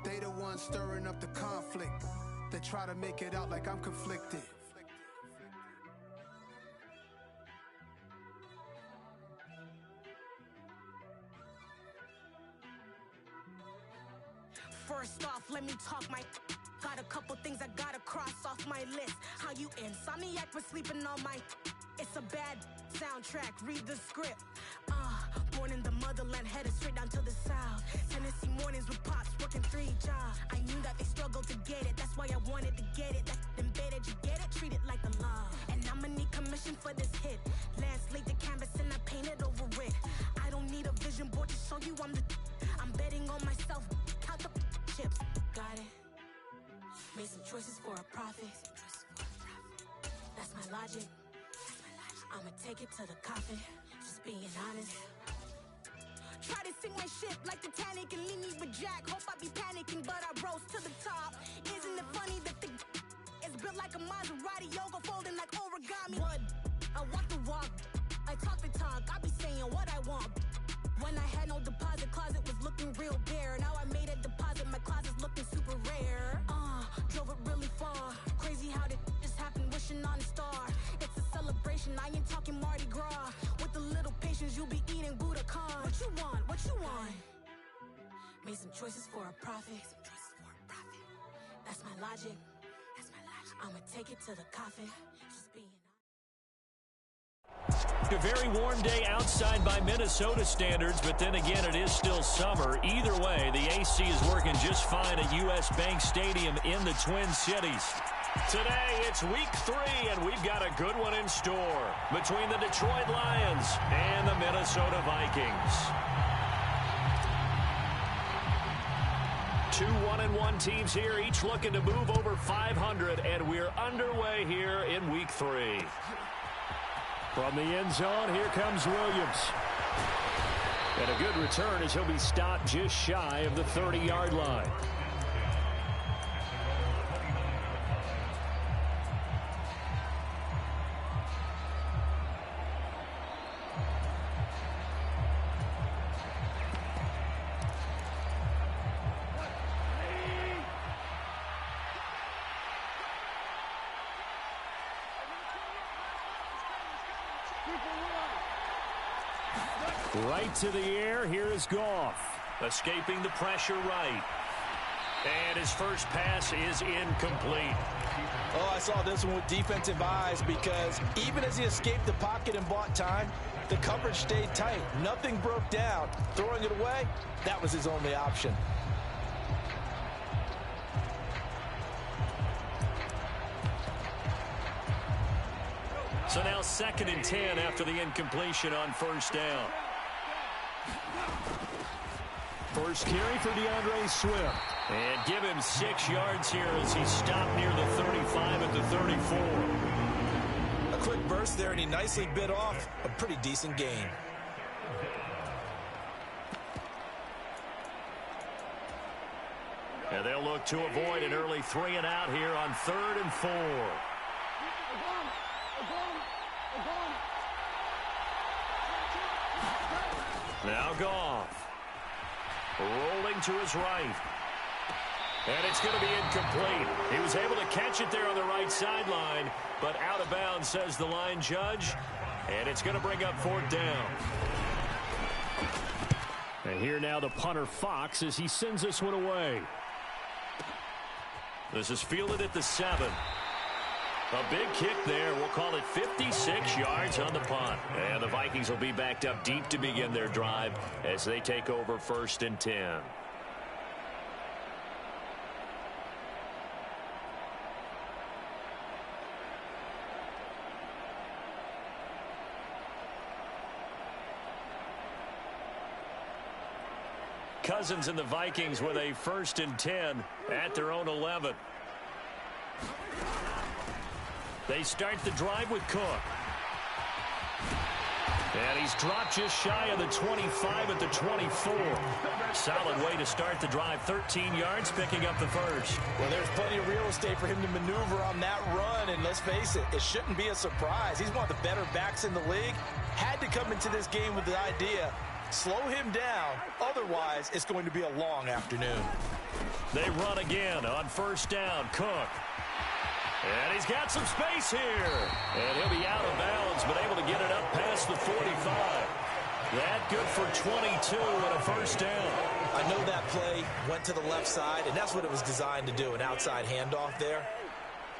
They the ones stirring up the conflict. They try to make it out like I'm conflicted. First off, let me talk my... Got a couple things I gotta cross off my list. How you insomniac for sleeping on my... It's a bad soundtrack, read the script. Born in the motherland, headed straight down to the south. Tennessee mornings with pops, working 3 jobs. I knew that they struggled to get it, that's why I wanted to get it. That's embedded, you get it? Treat it like the law. And I'ma need commission for this hit. Lance laid the canvas and I painted over it. I don't need a vision board to show you I'm the... I'm betting on myself, count the chips. Got it. Made some choices for a profit. That's my logic. I'ma take it to the coffin, just being honest. Try to sink my ship like Titanic and leave me with Jack. Hope I be panicking, but I rose to the top. Isn't it funny that the is built like a Maserati, yoga folding like origami? What? I walk the walk, I talk the talk, I be saying what I want. When I had no deposit, closet was looking real bare. Now I made a deposit, my closet's looking super rare. Drove it really far. Crazy how did just happen, wishing on a star. It's a celebration, I ain't talking Mardi Gras. With a little patience, you'll be eating Budokan. What you want? What you want? Made some choices for a profit. That's my logic. I'ma take it to the coffin. Just being A very warm day outside by Minnesota standards, but then again, it is still summer. Either way, the AC is working just fine at U.S. Bank Stadium in the Twin Cities. Today, it's week 3, and we've got a good one in store between the Detroit Lions and the Minnesota Vikings. 2 1-1 teams here, each looking to move over 500, and we're underway here in week 3. From the end zone, here comes Williams. And a good return as he'll be stopped just shy of the 30-yard line. Right to the air, here is Goff. Escaping the pressure right. And his first pass is incomplete. Oh, I saw this one with defensive eyes because even as he escaped the pocket and bought time, the coverage stayed tight. Nothing broke down. Throwing it away, that was his only option. So now 2nd and 10 after the incompletion on first down. First carry for DeAndre Swift. And give him 6 yards here as he stopped near the 35 at the 34. A quick burst there, and he nicely bit off a pretty decent gain. And they'll look to avoid an early 3 and out here on 3rd and 4. Now Goff. Rolling to his right. And it's going to be incomplete. He was able to catch it there on the right sideline, but out of bounds, says the line judge. And it's going to bring up 4th down. And here now the punter Fox as he sends this one away. This is fielded at the 7. A big kick there. We'll call it 56 yards on the punt. And the Vikings will be backed up deep to begin their drive as they take over 1st and 10. Cousins and the Vikings with a 1st and 10 at their own 11. They start the drive with Cook. And he's dropped just shy of the 25 at the 24. Solid way to start the drive. 13 yards, picking up the first. Well, there's plenty of real estate for him to maneuver on that run. And let's face it, it shouldn't be a surprise. He's one of the better backs in the league. Had to come into this game with the idea, slow him down. Otherwise, it's going to be a long afternoon. They run again on first down. Cook. And he's got some space here. And he'll be out of bounds, but able to get it up past the 45. That good for 22 and a first down. I know that play went to the left side, and that's what it was designed to do, an outside handoff there.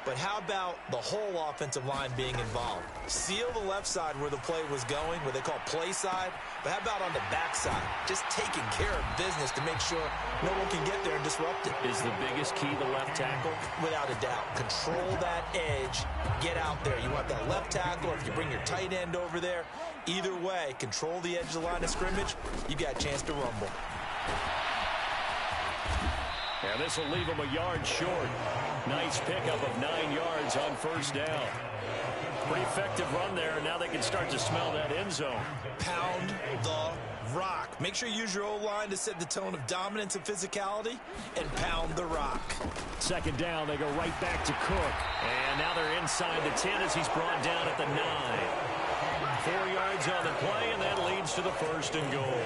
But how about the whole offensive line being involved? Seal the left side where the play was going, what they call play side. But how about on the back side? Just taking care of business to make sure no one can get there and disrupt it. Is the biggest key the left tackle? Without a doubt. Control that edge. Get out there. You want that left tackle, or if you bring your tight end over there. Either way, control the edge of the line of scrimmage. You got a chance to rumble. And this will leave him a yard short. Nice pickup of 9 yards on first down. Pretty effective run there, and now they can start to smell that end zone. Pound the rock. Make sure you use your O-line to set the tone of dominance and physicality, and pound the rock. Second down, they go right back to Cook. And now they're inside the 10 as he's brought down at the 9. 4 yards on the play, and that leads to the first and goal.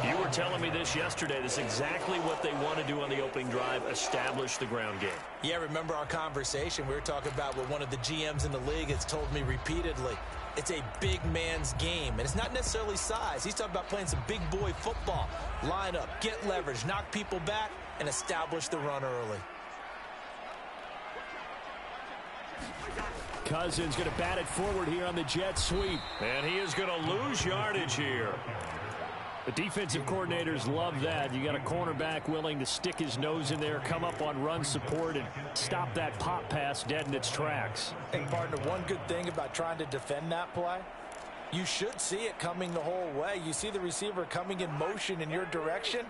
You were telling me this yesterday. This is exactly what they want to do on the opening drive, establish the ground game. Yeah, remember our conversation? We were talking about what one of the GMs in the league has told me repeatedly. It's a big man's game, and it's not necessarily size. He's talking about playing some big boy football. Line up, get leverage, knock people back, and establish the run early. Cousins going to bat it forward here on the jet sweep. And he is going to lose yardage here. The defensive coordinators love that. You got a cornerback willing to stick his nose in there, come up on run support, and stop that pop pass dead in its tracks. And partner, one good thing about trying to defend that play, you should see it coming the whole way. You see the receiver coming in motion in your direction.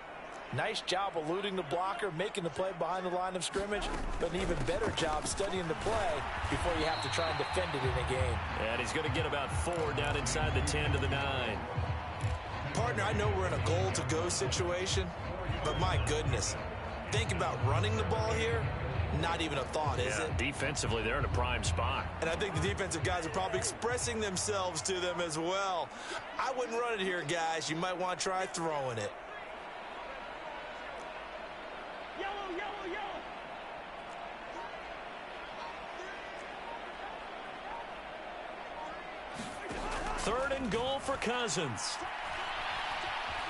Nice job eluding the blocker, making the play behind the line of scrimmage, but an even better job studying the play before you have to try and defend it in a game. And he's going to get about 4 down inside the 10 to the 9. Partner, I know we're in a goal-to-go situation, but my goodness, think about running the ball here. Not even a thought, is it? Defensively, they're in a prime spot. And I think the defensive guys are probably expressing themselves to them as well. I wouldn't run it here, guys. You might want to try throwing it. Third and goal for Cousins.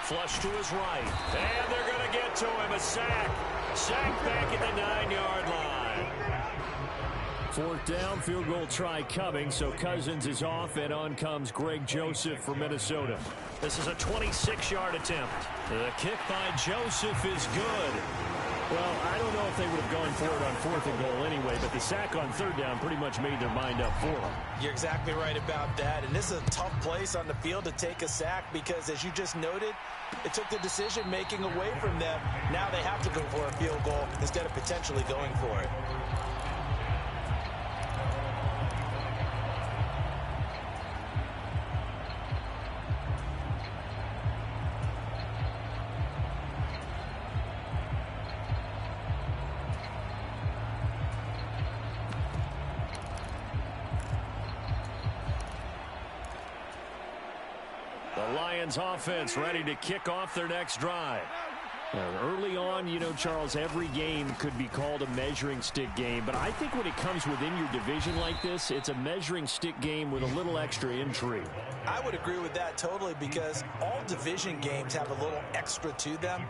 Flush to his right. And they're going to get to him. A sack. Sack back at the 9-yard line. Fourth down, field goal try coming. So Cousins is off, and on comes Greg Joseph for Minnesota. This is a 26-yard attempt. The kick by Joseph is good. Well, I don't know if they would have gone for it on 4th and goal anyway, but the sack on 3rd down pretty much made their mind up for them. You're exactly right about that, and this is a tough place on the field to take a sack because, as you just noted, it took the decision-making away from them. Now they have to go for a field goal instead of potentially going for it. The Lions offense ready to kick off their next drive. Early on, you know, Charles, every game could be called a measuring stick game, but I think when it comes within your division like this, it's a measuring stick game with a little extra intrigue. I would agree with that totally because all division games have a little extra to them,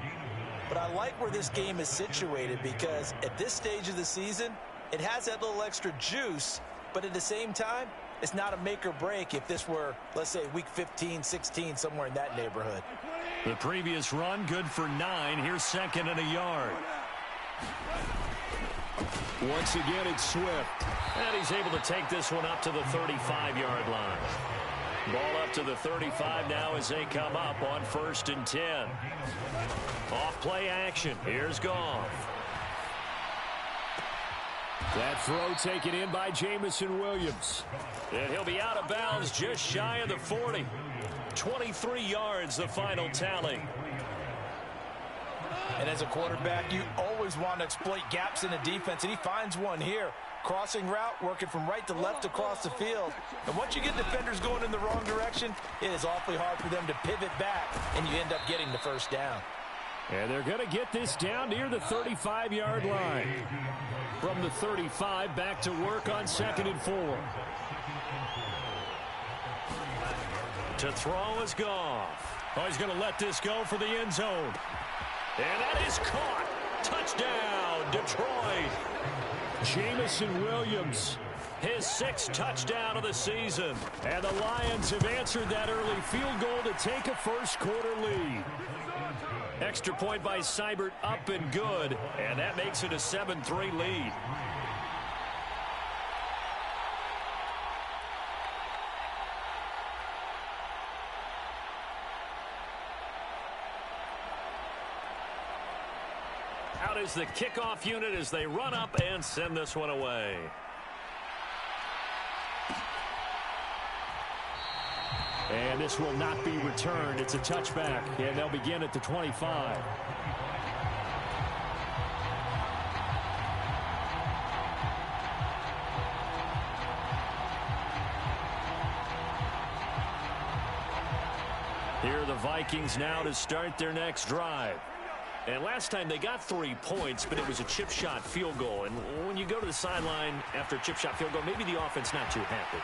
but I like where this game is situated because at this stage of the season, it has that little extra juice, but at the same time, it's not a make or break if this were, let's say, week 15, 16, somewhere in that neighborhood. The previous run, good for 9. Here's 2nd and a yard. Once again, it's Swift. And he's able to take this one up to the 35-yard line. Ball up to the 35 now as they come up on 1st and 10. Off play action. Here's Goff. That throw taken in by Jamison Williams. And he'll be out of bounds just shy of the 40. 23 yards, the final tally. And as a quarterback, you always want to exploit gaps in the defense, and he finds one here. Crossing route, working from right to left across the field. And once you get defenders going in the wrong direction, it is awfully hard for them to pivot back, and you end up getting the first down. And they're going to get this down near the 35-yard line. From the 35, back to work on 2nd and 4. To throw is Goff. Oh, he's going to let this go for the end zone. And that is caught. Touchdown, Detroit. Jamison Williams, his 6th touchdown of the season. And the Lions have answered that early field goal to take a first-quarter lead. Extra point by Seibert, up and good. And that makes it a 7-3 lead. Out is the kickoff unit as they run up and send this one away. And this will not be returned. It's a touchback, and they'll begin at the 25. Here are the Vikings now to start their next drive. And last time they got 3 points, but it was a chip shot field goal. And when you go to the sideline after a chip shot field goal, maybe the offense not too happy.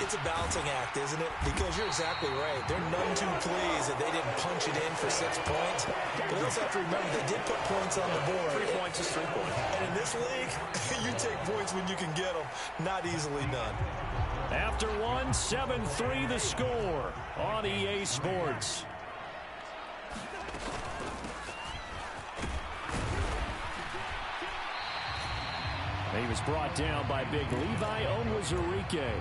It's a balancing act, isn't it? Because you're exactly right. They're none too pleased that they didn't punch it in for 6 points. But they also have to remember they did put points on the board. 3 points is 3 points. And in this league, you take points when you can get them. Not easily done. After 7-3 the score on EA Sports. He was brought down by big Levi Onwuzurike.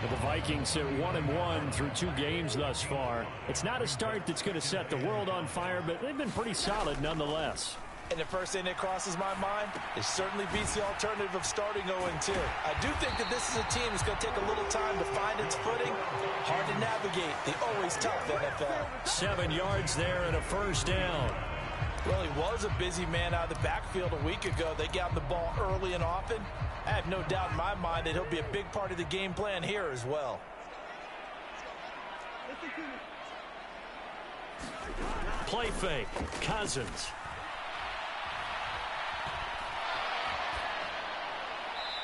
The Vikings at 1-1 through 2 games thus far. It's not a start that's going to set the world on fire, but they've been pretty solid nonetheless. And the first thing that crosses my mind, it certainly beats the alternative of starting 0-2. I do think that this is a team that's going to take a little time to find its footing. Hard to navigate. The always tough NFL. 7 yards there and a first down. Well, he was a busy man out of the backfield a week ago. They got the ball early and often. I have no doubt in my mind that he'll be a big part of the game plan here as well. Play fake. Cousins.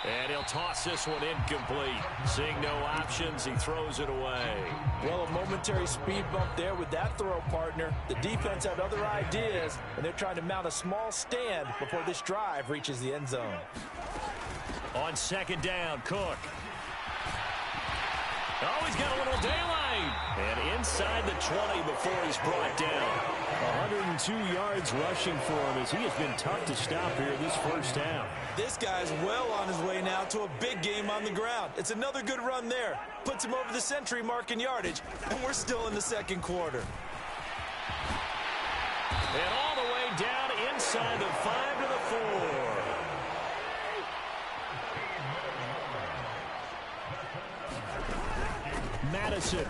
And he'll toss this one incomplete. Seeing no options, he throws it away. Well, a momentary speed bump there with that throw, partner. The defense had other ideas, and they're trying to mount a small stand before this drive reaches the end zone. On 2nd down, Cook. Oh, he's got a little daylight. And inside the 20 before he's brought down. 102 yards rushing for him as he has been tough to stop here this first half. This guy's well on his way now to a big game on the ground. It's another good run there. Puts him over the century mark in yardage, and we're still in the 2nd quarter. And all the way down inside the 5 to the 4. Madison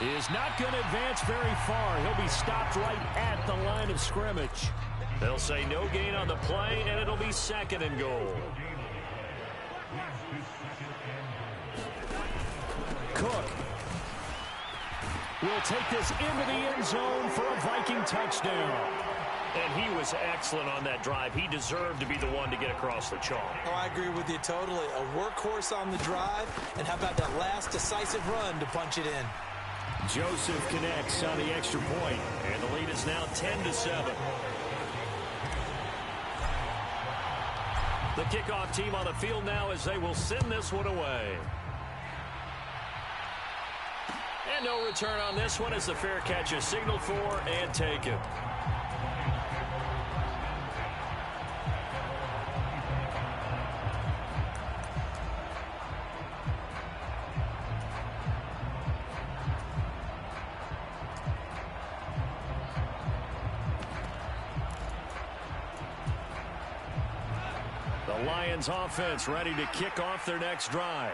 is not going to advance very far. He'll be stopped right at the line of scrimmage. They'll say no gain on the play, and it'll be 2nd and goal. Cook will take this into the end zone for a Viking touchdown. And he was excellent on that drive. He deserved to be the one to get across the chalk. Oh, I agree with you totally. A workhorse on the drive, and how about that last decisive run to punch it in? Joseph connects on the extra point, and the lead is now 10-7. The kickoff team on the field now as they will send this one away. And no return on this one as the fair catch is signaled for and taken. The Lions offense ready to kick off their next drive.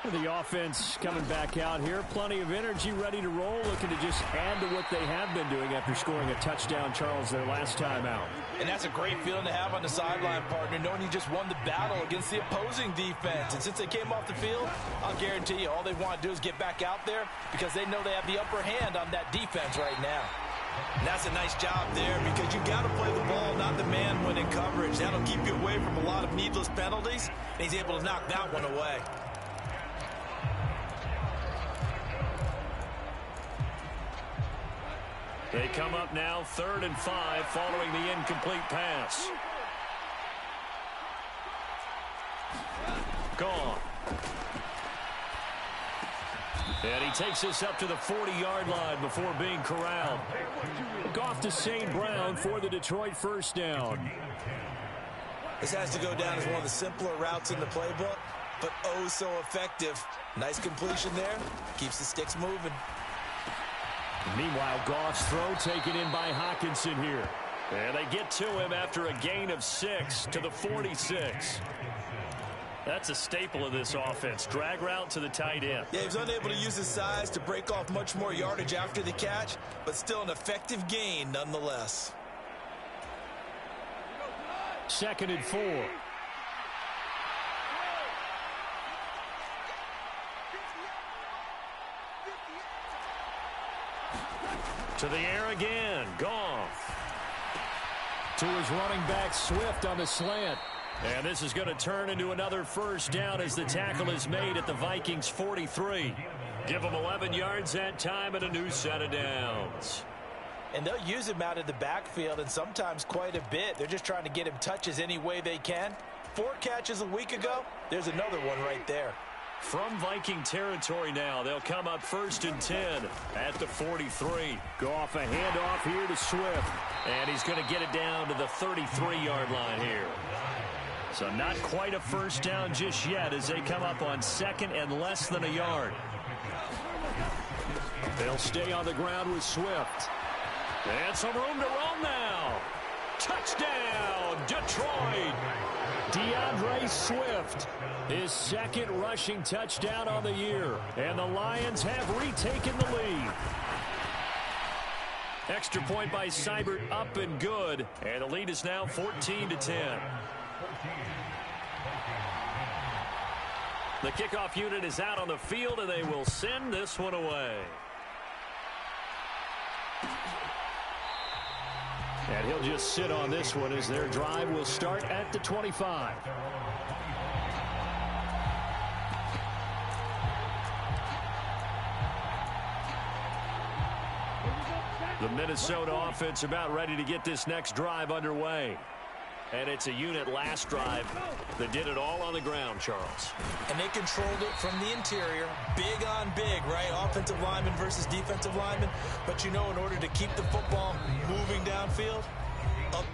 The offense coming back out here. Plenty of energy, ready to roll, looking to just add to what they have been doing after scoring a touchdown, Charles, their last time out. And that's a great feeling to have on the sideline, partner, knowing you just won the battle against the opposing defense. And since they came off the field, I'll guarantee you all they want to do is get back out there because they know they have the upper hand on that defense right now. And that's a nice job there because you got to play the ball, not the man when in coverage. That'll keep you away from a lot of needless penalties, and he's able to knock that one away. They come up now 3rd and 5 following the incomplete pass. Gone. And he takes this up to the 40-yard line before being corralled. Off to St. Brown for the Detroit first down. This has to go down as one of the simpler routes in the playbook, but oh so effective. Nice completion there. Keeps the sticks moving. Meanwhile, Goff's throw taken in by Hockenson here. And they get to him after a gain of 6 to the 46. That's a staple of this offense. Drag route to the tight end. Yeah, he was unable to use his size to break off much more yardage after the catch, but still an effective gain nonetheless. 2nd and 4. To the air again. Goff. To his running back, Swift on the slant. And this is going to turn into another first down as the tackle is made at the Vikings 43. Give them 11 yards that time and a new set of downs. And they'll use him out of the backfield and sometimes quite a bit. They're just trying to get him touches any way they can. 4 catches a week ago. There's another one right there. From Viking territory now, they'll come up 1st and 10 at the 43. Goff a handoff here to Swift. And he's going to get it down to the 33-yard line here. So not quite a first down just yet as they come up on 2nd and less than a yard. They'll stay on the ground with Swift. And some room to run now. Touchdown, Detroit. DeAndre Swift, his 2nd rushing touchdown on the year. And the Lions have retaken the lead. Extra point by Seibert up and good. And the lead is now 14-10. The kickoff unit is out on the field, and they will send this one away. And he'll just sit on this one as their drive will start at the 25. The Minnesota offense about ready to get this next drive underway. And it's a unit last drive that did it all on the ground, Charles. And they controlled it from the interior. Big on big, right? Offensive lineman versus defensive lineman. But you know, in order to keep the football moving downfield, up.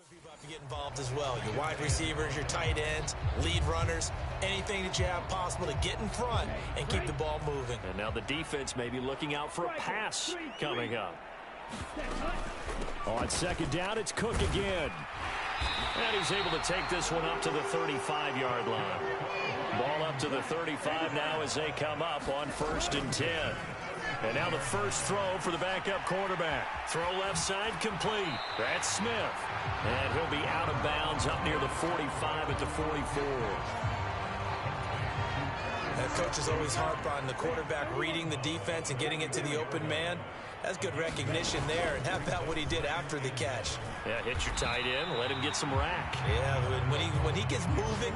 People have to get involved as well. Your wide receivers, your tight ends, lead runners, anything that you have possible to get in front and keep the ball moving. And now the defense may be looking out for a pass coming up. On 2nd down, it's Cook again. And he's able to take this one up to the 35-yard line. Ball up to the 35 now as they come up on 1st and 10. And now the first throw for the backup quarterback. Throw left side complete. That's Smith. And he'll be out of bounds up near the 45 at the 44. Coaches always harp on the quarterback reading the defense and getting it to the open man. That's good recognition there. And how about what he did after the catch? Yeah, hit your tight end, let him get some rack. Yeah, when he gets moving,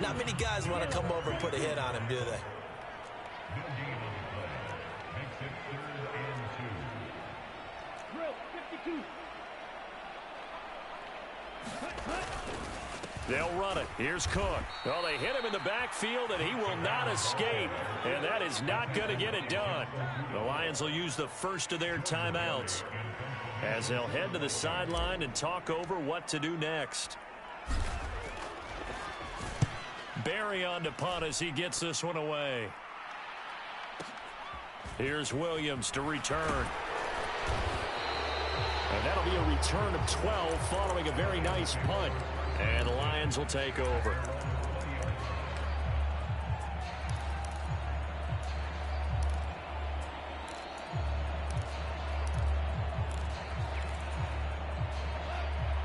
not many guys want to come over and put a hit on him, do they? They'll run it. Here's Cook. Well, they hit him in the backfield, and he will not escape. And that is not going to get it done. The Lions will use the first of their timeouts as they'll head to the sideline and talk over what to do next. Barry on to punt as he gets this one away. Here's Williams to return. And that'll be a return of 12 following a very nice punt. And the Lions will take over.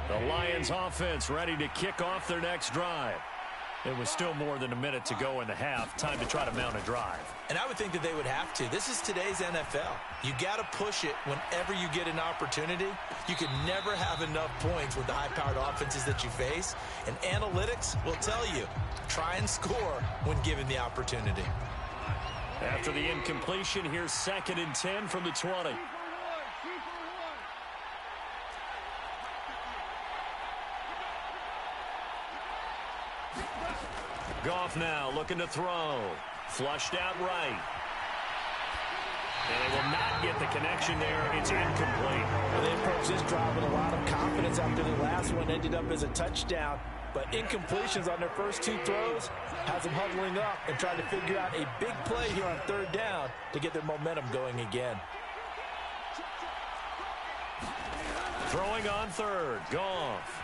The Lions offense ready to kick off their next drive. It was still more than a minute to go in the half. Time to try to mount a drive. And I would think that they would have to. This is today's NFL. You got to push it whenever you get an opportunity. You can never have enough points with the high-powered offenses that you face. And analytics will tell you, try and score when given the opportunity. After the incompletion, here's 2nd and 10 from the 20. Goff now looking to throw. Flushed out right. And they will not get the connection there. It's incomplete. Well, they approached this drive with a lot of confidence after the last one ended up as a touchdown. But incompletions on their first 2 throws has them huddling up and trying to figure out a big play here on 3rd down to get their momentum going again. Throwing on 3rd. Goff.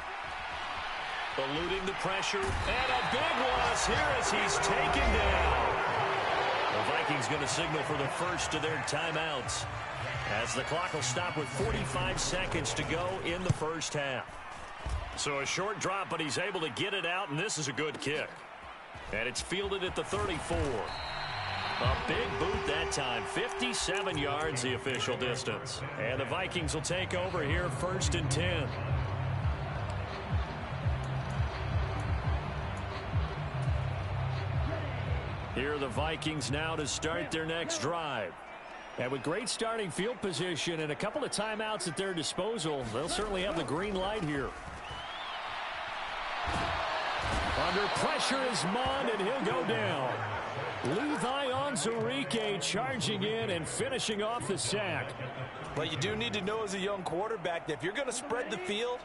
Eluding the pressure, and a big loss here as he's taken down. The Vikings going to signal for the first of their timeouts as the clock will stop with 45 seconds to go in the first half. So a short drop, but he's able to get it out, and this is a good kick. And it's fielded at the 34. A big boot that time, 57 yards the official distance. And the Vikings will take over here 1st and 10. Here are the Vikings now to start their next drive. And with great starting field position and a couple of timeouts at their disposal, they'll certainly have the green light here. Under pressure is Mond, and he'll go down. Levi Onwuzurike charging in and finishing off the sack. But you do need to know as a young quarterback that if you're going to spread the field,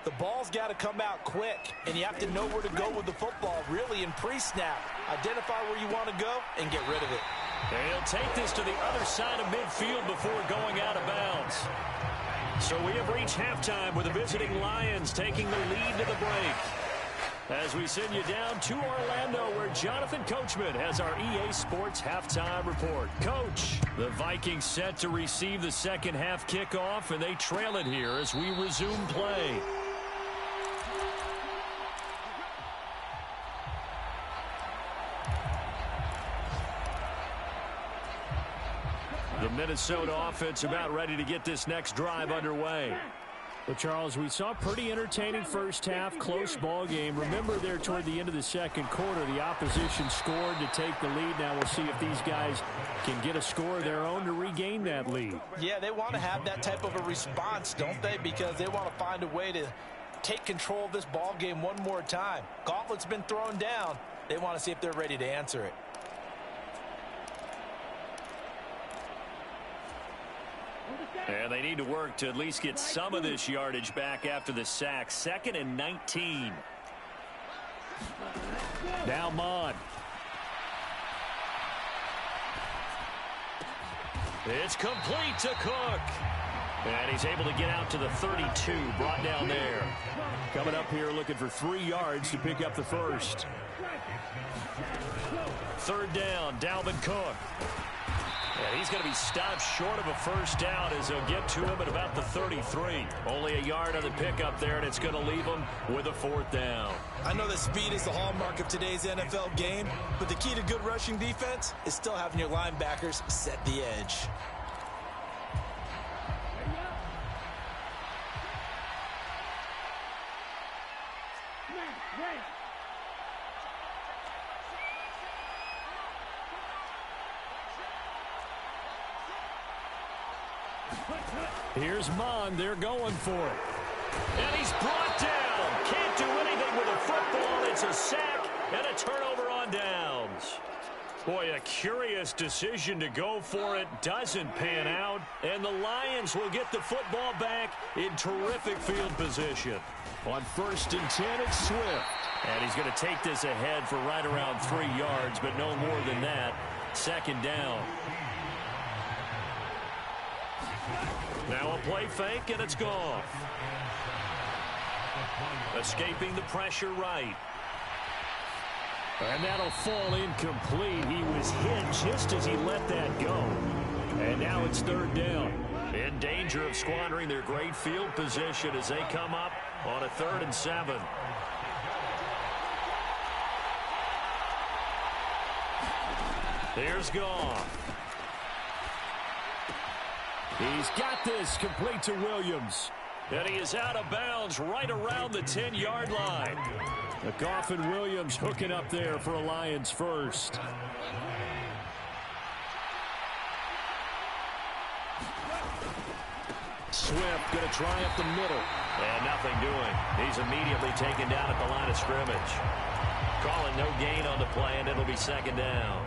the ball's got to come out quick, and you have to know where to go with the football, really, in pre-snap. Identify where you want to go and get rid of it. And he'll take this to the other side of midfield before going out of bounds. So we have reached halftime with the visiting Lions taking the lead to the break. As we send you down to Orlando, where Jonathan Coachman has our EA Sports halftime report. Coach, the Vikings set to receive the second half kickoff, and they trail it here as we resume play. The Minnesota offense about ready to get this next drive underway. Well, Charles, we saw a pretty entertaining first half, close ball game. Remember there toward the end of the second quarter, the opposition scored to take the lead. Now we'll see if these guys can get a score of their own to regain that lead. Yeah, they want to have that type of a response, don't they? Because they want to find a way to take control of this ball game one more time. Gauntlet's been thrown down. They want to see if they're ready to answer it. And they need to work to at least get some of this yardage back after the sack. 2nd and 19. Now Mond. It's complete to Cook. And he's able to get out to the 32, brought down there. Coming up here looking for 3 yards to pick up the first. 3rd down, Dalvin Cook. And he's going to be stopped short of a first down as they'll get to him at about the 33. Only a yard on the pickup there, and it's going to leave him with a 4th down. I know that speed is the hallmark of today's NFL game, but the key to good rushing defense is still having your linebackers set the edge. Here's Mond. They're going for it. And he's brought down. Can't do anything with a football. It's a sack and a turnover on downs. Boy, a curious decision to go for it. Doesn't pan out. And the Lions will get the football back in terrific field position. On 1st and 10, it's Swift. And he's going to take this ahead for right around 3 yards, but no more than that. 2nd down. Now a play fake, and it's gone. Escaping the pressure right. And that'll fall incomplete. He was hit just as he let that go. And now it's 3rd down. In danger of squandering their great field position as they come up on a 3rd and 7. Here's Goff. He's got this complete to Williams. And he is out of bounds right around the 10-yard line. Goff and Williams hooking up there for a Lions first. Swift going to try up the middle. And nothing doing. He's immediately taken down at the line of scrimmage. Calling no gain on the play, and it'll be 2nd down.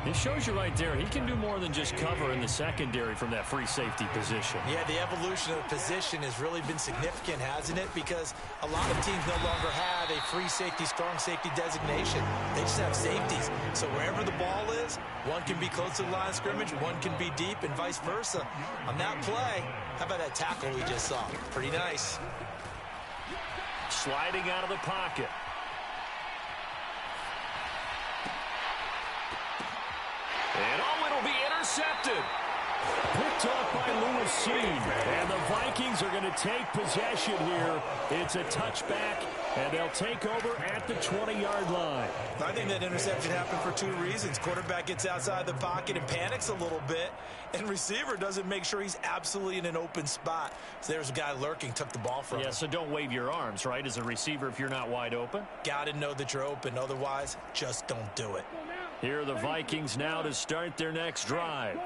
It shows you right there, he can do more than just cover in the secondary from that free safety position. Yeah, the evolution of the position has really been significant, hasn't it? Because a lot of teams no longer have a free safety, strong safety designation. They just have safeties. So wherever the ball is, one can be close to the line of scrimmage, one can be deep, and vice versa. On that play, how about that tackle we just saw? Pretty nice. Sliding out of the pocket. And it'll be intercepted. Picked off by Lewis Seen. And the Vikings are going to take possession here. It's a touchback, and they'll take over at the 20-yard line. I think that interception happened for 2 reasons. Quarterback gets outside the pocket and panics a little bit, and receiver doesn't make sure he's absolutely in an open spot. So there's a guy lurking, took the ball from him. Yeah, so don't wave your arms, right, as a receiver if you're not wide open? Got to know that you're open. Otherwise, just don't do it. Here are the Vikings now to start their next drive.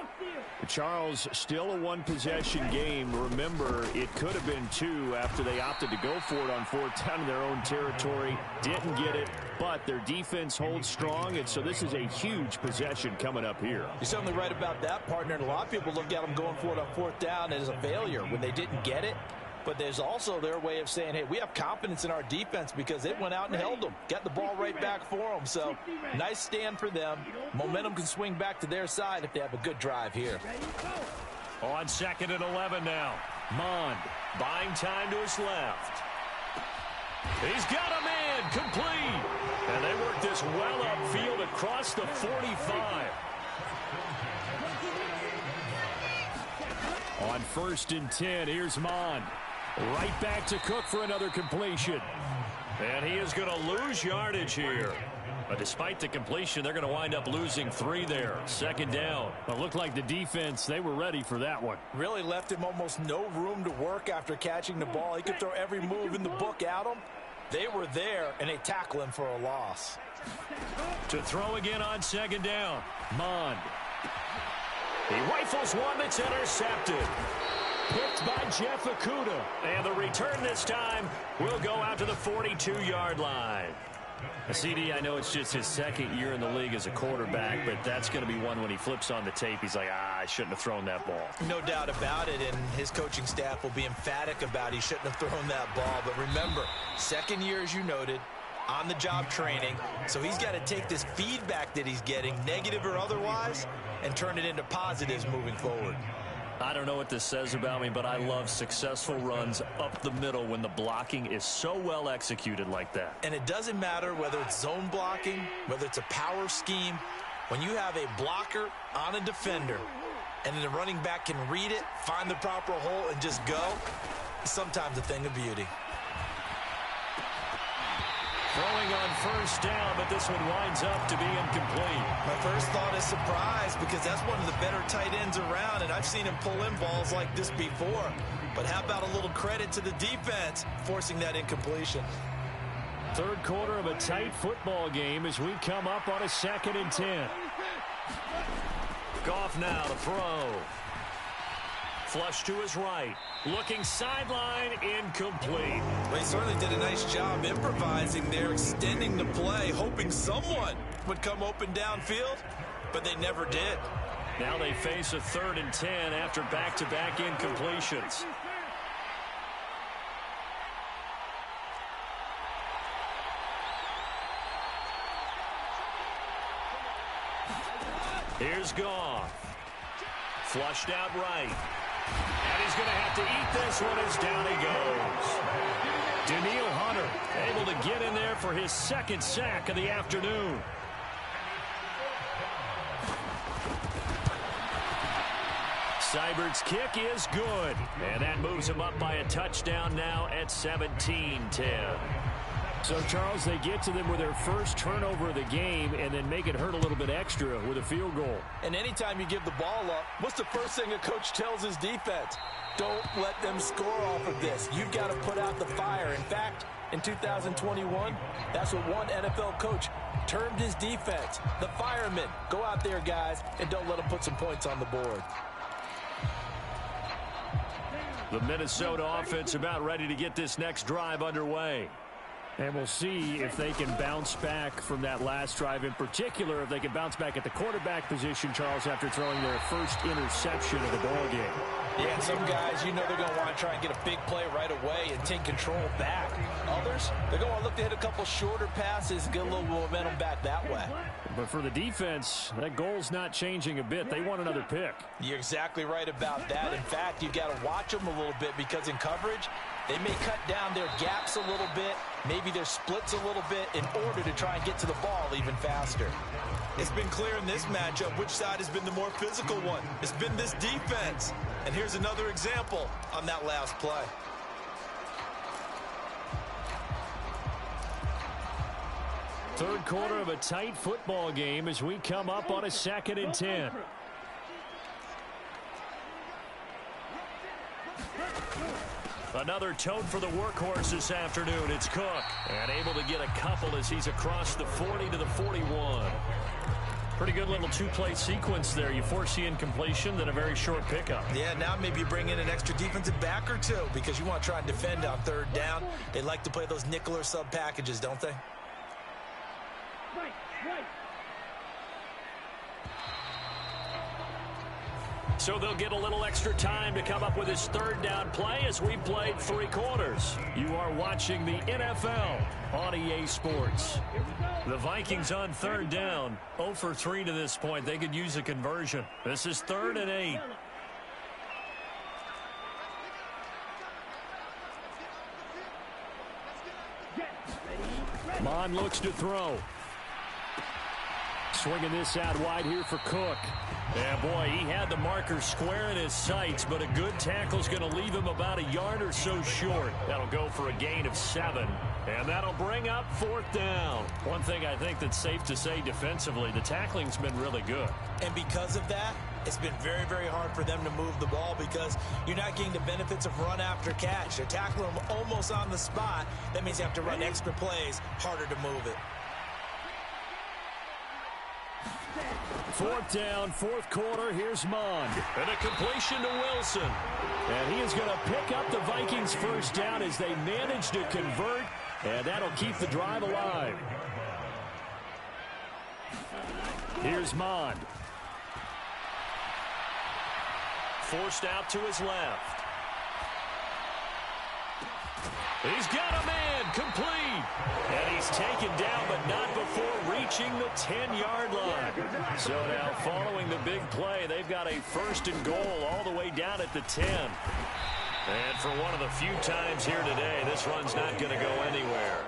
Charles, still a 1-possession game. Remember, it could have been 2 after they opted to go for it on 4th down in their own territory. Didn't get it, but their defense holds strong, and so this is a huge possession coming up here. You're certainly right about that, partner. And a lot of people look at them going for it on 4th down as a failure when they didn't get it. But there's also their way of saying, hey, we have confidence in our defense because it went out and held them. Got the ball right back for them. So nice stand for them. Momentum can swing back to their side if they have a good drive here. On 2nd and 11 now. Mond buying time to his left. He's got a man complete. And they work this well upfield across the 45. On 1st and 10, here's Mond. Right back to Cook for another completion. And he is going to lose yardage here. But despite the completion, they're going to wind up losing 3 there. 2nd down. It looked like the defense, they were ready for that one. Really left him almost no room to work after catching the ball. He could throw every move in the book at him. They were there, and they tackle him for a loss. To throw again on 2nd down. Mond. He rifles one that's intercepted. Picked by Jeff Okudah. And the return this time will go out to the 42-yard line. CD, I know it's just his 2nd year in the league as a quarterback, but that's going to be one when he flips on the tape. He's like, I shouldn't have thrown that ball. No doubt about it, and his coaching staff will be emphatic about he shouldn't have thrown that ball. But remember, 2nd year, as you noted, on-the-job training. So he's got to take this feedback that he's getting, negative or otherwise, and turn it into positives moving forward. I don't know what this says about me, but I love successful runs up the middle when the blocking is so well executed like that. And it doesn't matter whether it's zone blocking, whether it's a power scheme. When you have a blocker on a defender and then the running back can read it, find the proper hole, and just go, it's sometimes a thing of beauty. Throwing on 1st down, but this one winds up to be incomplete. My first thought is surprise because that's one of the better tight ends around, and I've seen him pull in balls like this before. But how about a little credit to the defense forcing that incompletion? 3rd quarter of a tight football game as we come up on a 2nd and 10. Goff now to throw. Flush to his right. Looking sideline, incomplete. Well, he certainly did a nice job improvising there, extending the play, hoping someone would come open downfield, but they never did. Now they face a 3rd and 10 after back-to-back incompletions. Here's Goff. Flushed out right. And he's going to have to eat this one as down he goes. Daniil Hunter able to get in there for his 2nd sack of the afternoon. Seibert's kick is good. And that moves him up by a touchdown now at 17-10. So, Charles, they get to them with their first turnover of the game and then make it hurt a little bit extra with a field goal. And anytime you give the ball up, what's the first thing a coach tells his defense? Don't let them score off of this. You've got to put out the fire. In fact, in 2021, that's what one NFL coach termed his defense. The firemen. Go out there, guys, and don't let them put some points on the board. The Minnesota offense about ready to get this next drive underway. And we'll see if they can bounce back from that last drive, in particular, if they can bounce back at the quarterback position, Charles, after throwing their first interception of the ball game. Yeah, and some guys, you know they're going to want to try and get a big play right away and take control back. Others, they're going to look to hit a couple shorter passes and get a little momentum back that way. But for the defense, that goal's not changing a bit. They want another pick. You're exactly right about that. In fact, you've got to watch them a little bit because in coverage, they may cut down their gaps a little bit, maybe their splits a little bit in order to try and get to the ball even faster. It's been clear in this matchup which side has been the more physical one. It's been this defense. And here's another example on that last play. Third quarter of a tight football game as we come up on a 2nd and 10. Another tote for the workhorse this afternoon. It's Cook. And able to get a couple as he's across the 40 to the 41. Pretty good little 2-play sequence there. You force the incompletion, then a very short pickup. Yeah, now maybe you bring in an extra defensive back or two because you want to try and defend on 3rd down. They like to play those nickel or sub packages, don't they? Right. So they'll get a little extra time to come up with his 3rd down play as we played 3 quarters. You are watching the NFL on EA Sports. The Vikings on 3rd down, 0 for 3 to this point. They could use a conversion. This is 3rd and 8. Mon looks to throw. Swinging this out wide here for Cook. Yeah, boy, he had the marker square in his sights, but a good tackle's going to leave him about a yard or so short. That'll go for a gain of 7, and that'll bring up 4th down. One thing I think that's safe to say defensively, the tackling's been really good. And because of that, it's been very, very hard for them to move the ball because you're not getting the benefits of run after catch. They're tackling them almost on the spot. That means you have to run extra plays, harder to move it. 4th down, 4th quarter. Here's Mond. And a completion to Wilson. And he is going to pick up the Vikings' 1st down as they manage to convert. And that'll keep the drive alive. Here's Mond. Forced out to his left. He's got a man, complete. And he's taken down, but not before reaching the 10-yard line. So now, following the big play, they've got a 1st and goal all the way down at the 10. And for one of the few times here today, this run's not going to go anywhere.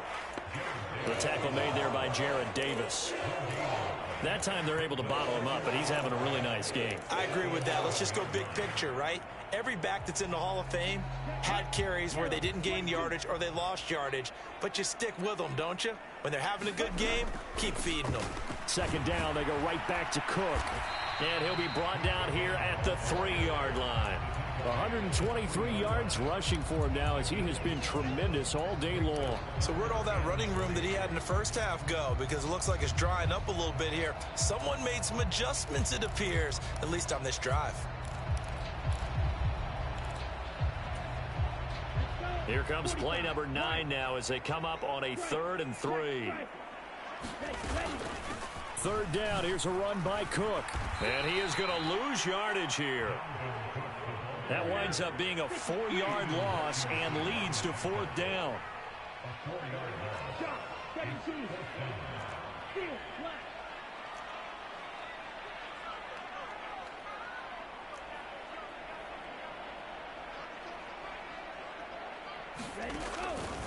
The tackle made there by Jared Davis. That time they're able to bottle him up, but he's having a really nice game. I agree with that. Let's just go big picture, right? Every back that's in the Hall of Fame had carries where they didn't gain yardage or they lost yardage, but you stick with them, don't you? When they're having a good game, keep feeding them. 2nd down, they go right back to Cook. And he'll be brought down here at the 3-yard line. 123 yards rushing for him now as he has been tremendous all day long. So where'd all that running room that he had in the first half go? Because it looks like it's drying up a little bit here. Someone made some adjustments, it appears, at least on this drive. Here comes play number 9 now as they come up on a 3rd and 3. 3rd down. Here's a run by Cook. And he is going to lose yardage here. That winds up being a 4-yard loss and leads to 4th down.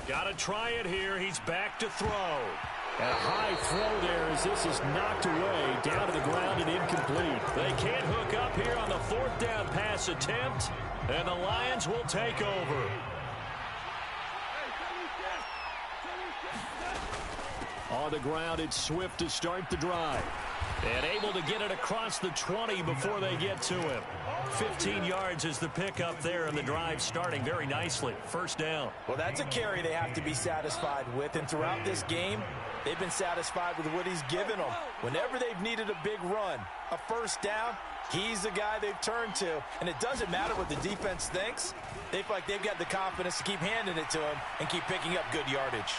Got to try it here. He's back to throw. A high throw there as this is knocked away, down to the ground and incomplete. They can't hook up here on the 4th down pass attempt, and the Lions will take over. On the ground, it's Swift to start the drive. And able to get it across the 20 before they get to him. 15 yards is the pickup there, and the drive starting very nicely. 1st down. Well, that's a carry they have to be satisfied with, and throughout this game, they've been satisfied with what he's given them. Whenever they've needed a big run, a 1st down, he's the guy they've turned to. And it doesn't matter what the defense thinks. They feel like they've got the confidence to keep handing it to him and keep picking up good yardage.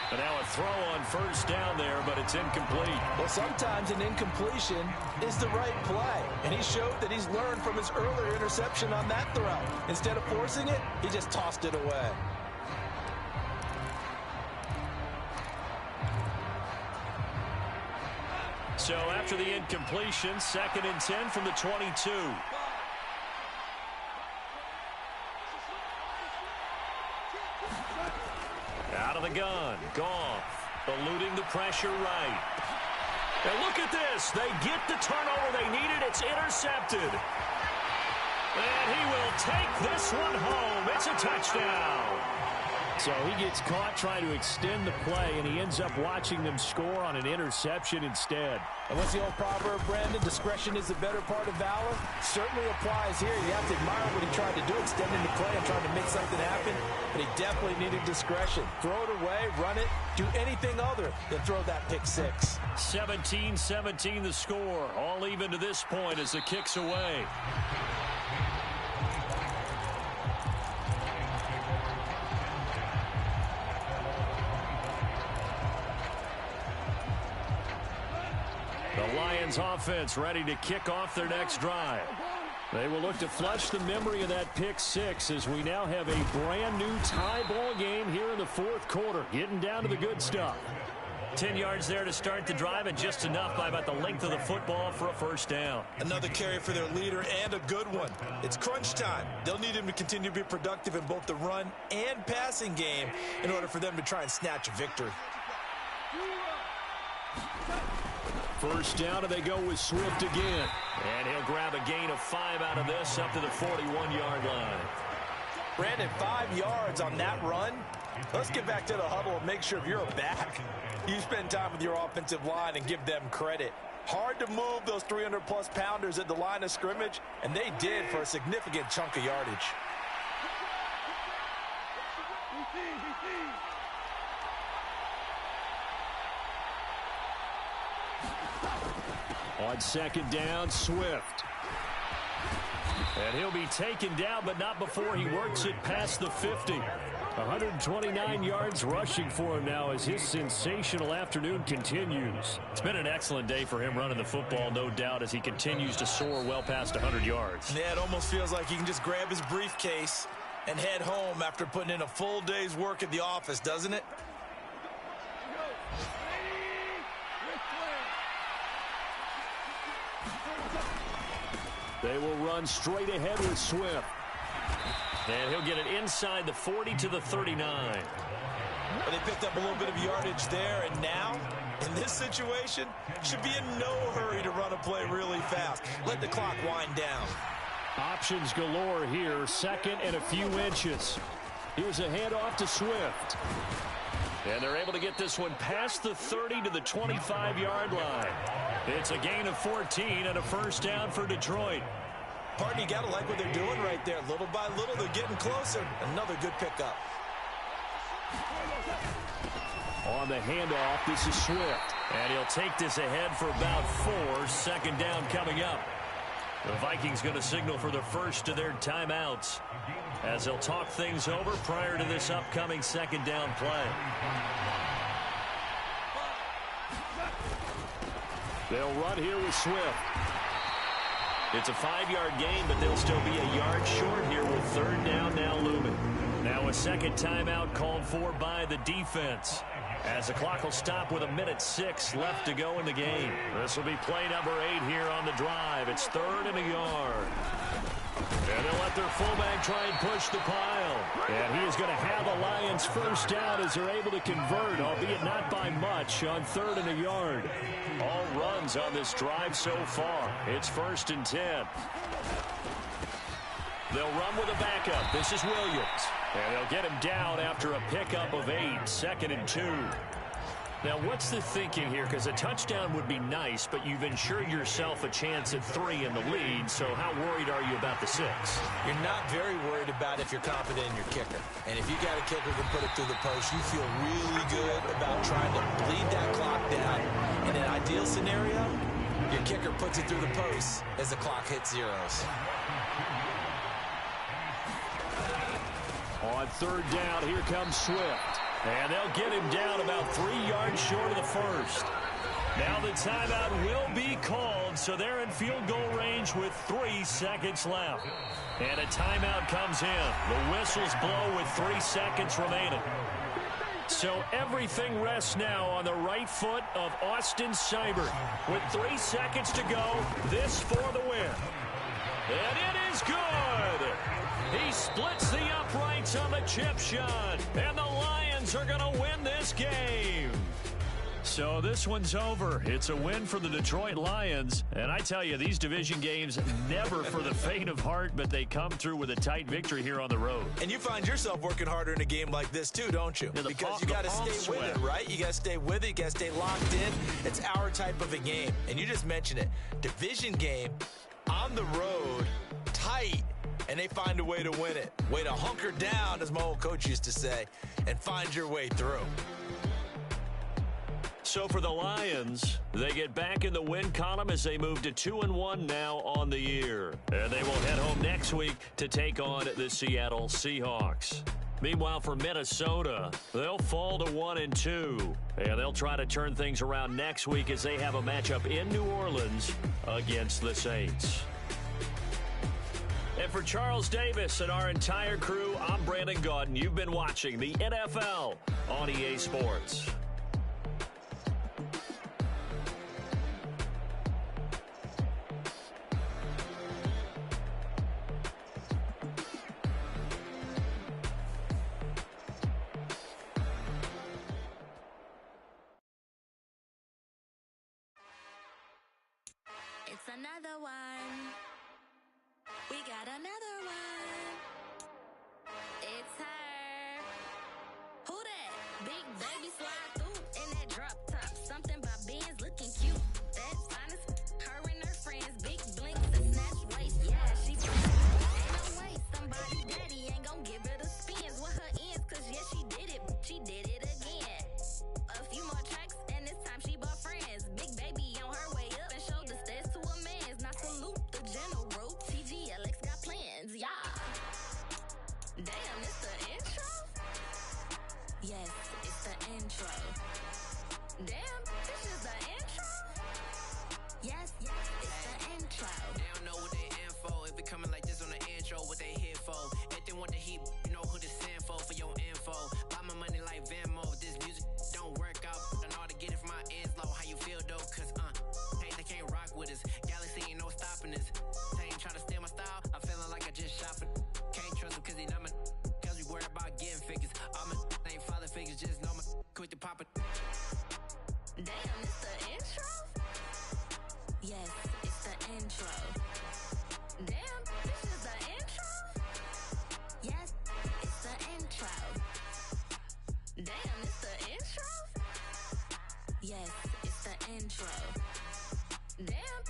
And now a throw on 1st down there, but it's incomplete. Well, sometimes an incompletion is the right play. And he showed that he's learned from his earlier interception on that throw. Instead of forcing it, he just tossed it away. So after the incompletion, 2nd and 10 from the 22. Out of the gun, Goff, eluding the pressure right. And look at this. They get the turnover they needed. It's intercepted. And he will take this one home. It's a touchdown. So he gets caught trying to extend the play, and he ends up watching them score on an interception instead. And what's the old proverb, Brandon? Discretion is the better part of valor. Certainly applies here. You have to admire what he tried to do, extending the play and trying to make something happen. But he definitely needed discretion. Throw it away, run it, do anything other than throw that pick 6. 17-17 the score. All even to this point as the kick's away. The Lions offense ready to kick off their next drive. They will look to flush the memory of that pick 6 as we now have a brand new tie ball game here in the 4th quarter. Getting down to the good stuff. 10 yards there to start the drive, and just enough by about the length of the football for a 1st down. Another carry for their leader, and a good one. It's crunch time. They'll need him to continue to be productive in both the run and passing game in order for them to try and snatch a victory. 1st down, and they go with Swift again. And he'll grab a gain of 5 out of this up to the 41-yard line. Brandon, 5 yards on that run. Let's get back to the huddle and make sure if you're a back, you spend time with your offensive line and give them credit. Hard to move those 300-plus pounders at the line of scrimmage, and they did for a significant chunk of yardage. On 2nd down, Swift. And he'll be taken down, but not before he works it past the 50. 129 yards rushing for him now as his sensational afternoon continues. It's been an excellent day for him running the football, no doubt, as he continues to soar well past 100 yards. Yeah, it almost feels like he can just grab his briefcase and head home after putting in a full day's work at the office, doesn't it? They will run straight ahead with Swift. And he'll get it inside the 40 to the 39. Well, they picked up a little bit of yardage there, and now, in this situation, should be in no hurry to run a play really fast. Let the clock wind down. Options galore here, 2nd and a few inches. Here's a handoff to Swift. And they're able to get this one past the 30 to the 25-yard line. It's a gain of 14 and a 1st down for Detroit. Partner, you got to like what they're doing right there. Little by little, they're getting closer. Another good pickup. On the handoff, this is Swift. And he'll take this ahead for about 4. 2nd down coming up. The Vikings going to signal for the first of their timeouts as they'll talk things over prior to this upcoming second down play. They'll run here with Swift. It's a 5-yard gain, but they'll still be a yard short here with third down now looming. Now a second timeout called for by the defense, as the clock will stop with 1:06 left to go in the game. This will be play number 8 here on the drive. It's third and a yard. And they'll let their fullback try and push the pile. And he is going to have the Lions first down as they're able to convert, albeit not by much, on third and a yard. All runs on this drive so far. It's 1st and 10. They'll run with a backup. This is Williams. And they'll get him down after a pickup of 8, 2nd and 2. Now, what's the thinking here? Because a touchdown would be nice, but you've ensured yourself a chance at 3 in the lead, so how worried are you about the 6? You're not very worried about if you're confident in your kicker. And if you got a kicker who can put it through the post, you feel really good about trying to bleed that clock down. In an ideal scenario, your kicker puts it through the post as the clock hits zeros. On third down, here comes Swift. And they'll get him down about 3 yards short of the first. Now the timeout will be called, so they're in field goal range with 3 seconds left. And a timeout comes in. The whistles blow with 3 seconds remaining. So everything rests now on the right foot of Austin Seibert. With 3 seconds to go, this for the win. And it is good. He splits the uprights on the chip shot. And the Lions are going to win this game. So this one's over. It's a win for the Detroit Lions. And I tell you, these division games, never for the faint of heart, but they come through with a tight victory here on the road. And you find yourself working harder in a game like this too, don't you? Yeah, because you got to stay with it, right? You got to stay with it. You got to stay locked in. It's our type of a game. And you just mentioned it. Division game, on the road, tight. And they find a way to win it. Way to hunker down, as my old coach used to say, and find your way through. So for the Lions, they get back in the win column as they move to 2-1 now on the year. And they will head home next week to take on the Seattle Seahawks. Meanwhile, for Minnesota, they'll fall to 1-2. And they'll try to turn things around next week as they have a matchup in New Orleans against the Saints. And for Charles Davis and our entire crew, I'm Brandon Gaudin. You've been watching the NFL on EA Sports. It's another one. We got another one. It's her. Who that? Big baby slide through in that drop top. Something about Benz looking cute. That's honest. Her and her friends, big blinks and snatch waist. Yeah, she ain't no way. Somebody daddy ain't gon' give her the spins with her ends. Cause yeah, she did it. She did it again. A few more tracks and this time she bought friends. Big baby on her way up and showed the stairs to a man's. Now salute the general. TGLX got plans, yeah. Damn, it's the intro? Yes, it's the intro. Damn, this is the intro? Yes, it's the intro. They don't know what they info. If it coming like this on the intro, what they here for? If they want the heat, you know who to send for your info. Buy my money like Venmo. If this music don't work out, I know how to get it from my ends low. How you feel though? Cause they can't rock with us. Galaxy ain't no stopping us. They ain't trying to steal my style. I'm feeling like I just shot for. Can't trust him cause he not my. Cause we worried about getting figures. All my ain't father figures. Just know my quick to pop it. Damn, it's the intro? Yes, it's the intro. Damn, this is the intro? Yes, it's the intro. Damn, it's the intro? Yes, it's the intro. Damn,